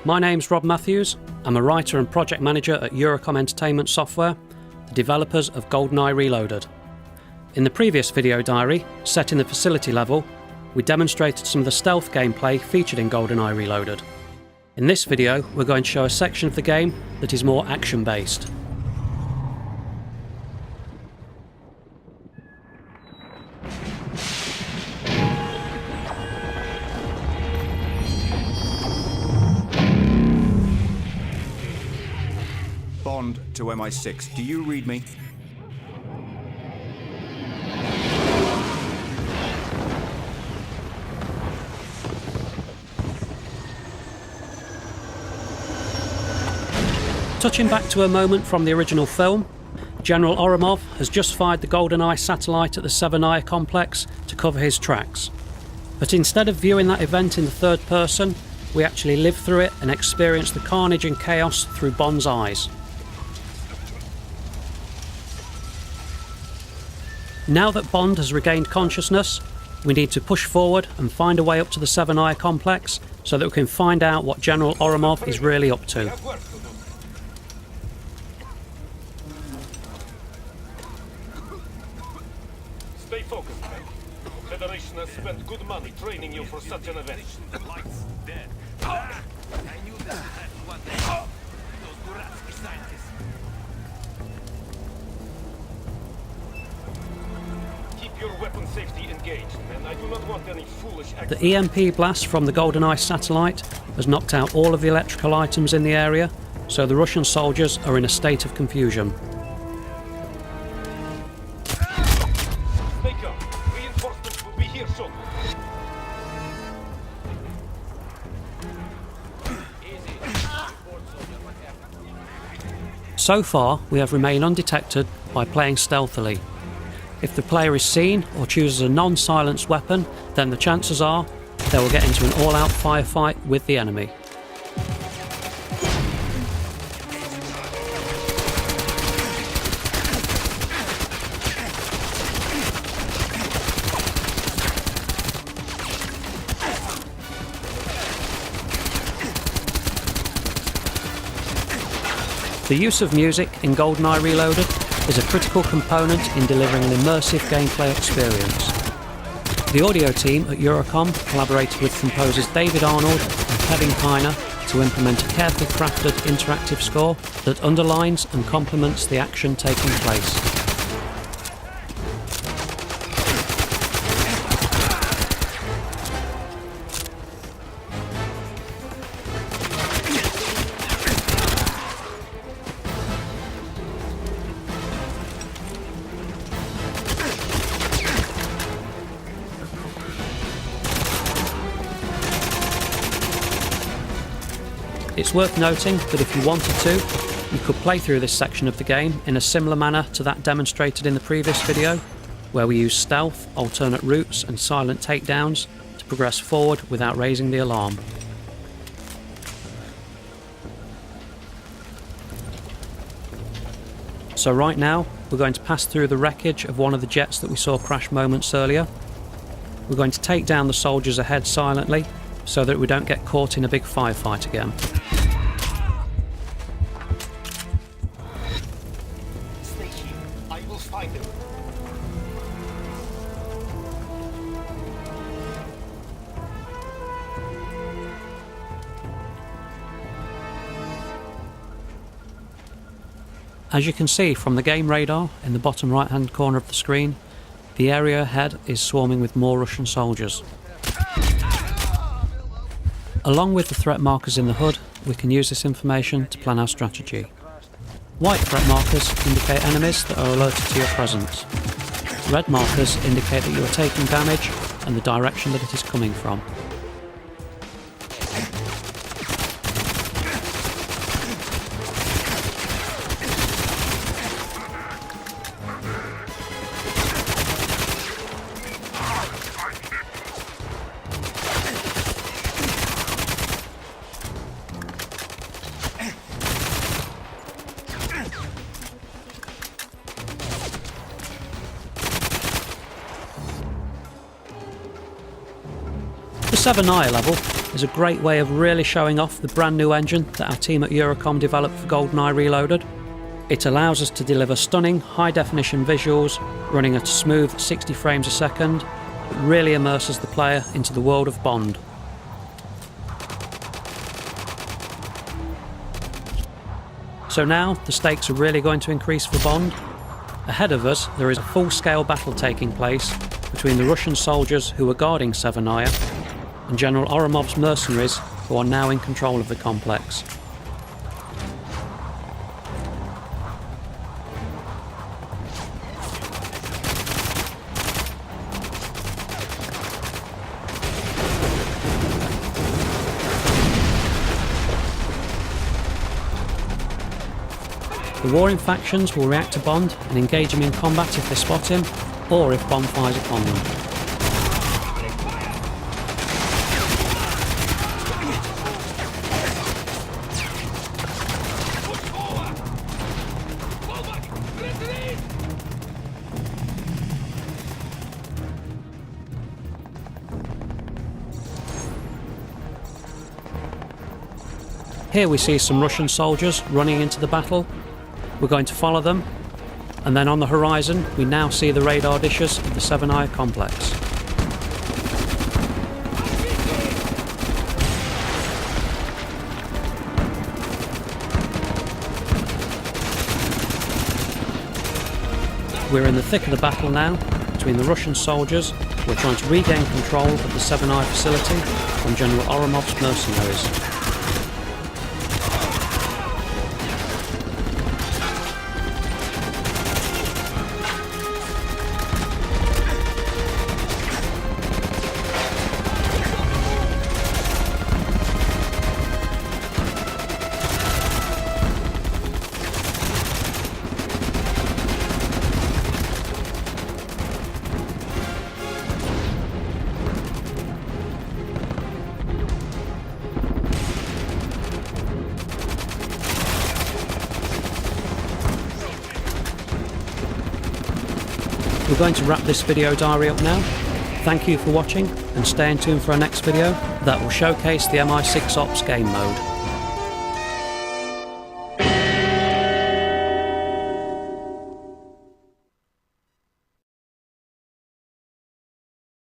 My name's Rob Matthews. I'm a writer and project manager at Eurocom Entertainment Software, the developers of GoldenEye Reloaded. In the previous video diary, set in the facility level, we demonstrated some of the stealth gameplay featured in GoldenEye Reloaded. In this video, we're going to show a section of the game that is more action-based. Bond to MI6. Do you read me? Touching back to a moment from the original film, General Oromov has just fired the GoldenEye satellite at the Severnaya complex to cover his tracks. But instead of viewing that event in the third person, we actually live through it and experience the carnage and chaos through Bond's eyes. Now that Bond has regained consciousness, we need to push forward and find a way up to the Severnaya complex so that we can find out what General Oromov is really up to. Stay focused, man. Federation has spent good money training you for such an event. The light's dead. I knew this had one day. Those Duratsky scientists. Keep your weapon safety engaged, and I do not want any foolish actions. The EMP blast from the GoldenEye satellite has knocked out all of the electrical items in the area, so the Russian soldiers are in a state of confusion. Reinforcements will be here soon. So far, we have remained undetected by playing stealthily. If the player is seen or chooses a non-silenced weapon, then the chances are they will get into an all-out firefight with the enemy. The use of music in GoldenEye Reloaded is a critical component in delivering an immersive gameplay experience. The audio team at Eurocom collaborated with composers David Arnold and Kevin Kiner to implement a carefully crafted interactive score that underlines and complements the action taking place. It's worth noting that if you wanted to, you could play through this section of the game in a similar manner to that demonstrated in the previous video, where we use stealth, alternate routes and silent takedowns to progress forward without raising the alarm. So right now, we're going to pass through the wreckage of one of the jets that we saw crash moments earlier. We're going to take down the soldiers ahead silently, so that we don't get caught in a big firefight again. Stay here. I will find them. As you can see from the game radar in the bottom right hand corner of the screen, the area ahead is swarming with more Russian soldiers. Along with the threat markers in the HUD, we can use this information to plan our strategy. White threat markers indicate enemies that are alerted to your presence. Red markers indicate that you are taking damage and the direction that it is coming from. The Severnaya level is a great way of really showing off the brand new engine that our team at Eurocom developed for GoldenEye Reloaded. It allows us to deliver stunning high definition visuals running at a smooth 60 frames a second. It really immerses the player into the world of Bond. So now the stakes are really going to increase for Bond. Ahead of us there is a full-scale battle taking place between the Russian soldiers who are guarding Severnaya and General Oromov's mercenaries who are now in control of the complex. The warring factions will react to Bond and engage him in combat if they spot him, or if Bond fires upon them. Here we see some Russian soldiers running into the battle. We're going to follow them, and then on the horizon we now see the radar dishes of the Severnaya complex. We're in the thick of the battle now between the Russian soldiers who are trying to regain control of the Severnaya facility from General Oromov's mercenaries. We're going to wrap this video diary up now. Thank you for watching and stay tuned for our next video that will showcase the MI6 Ops game mode.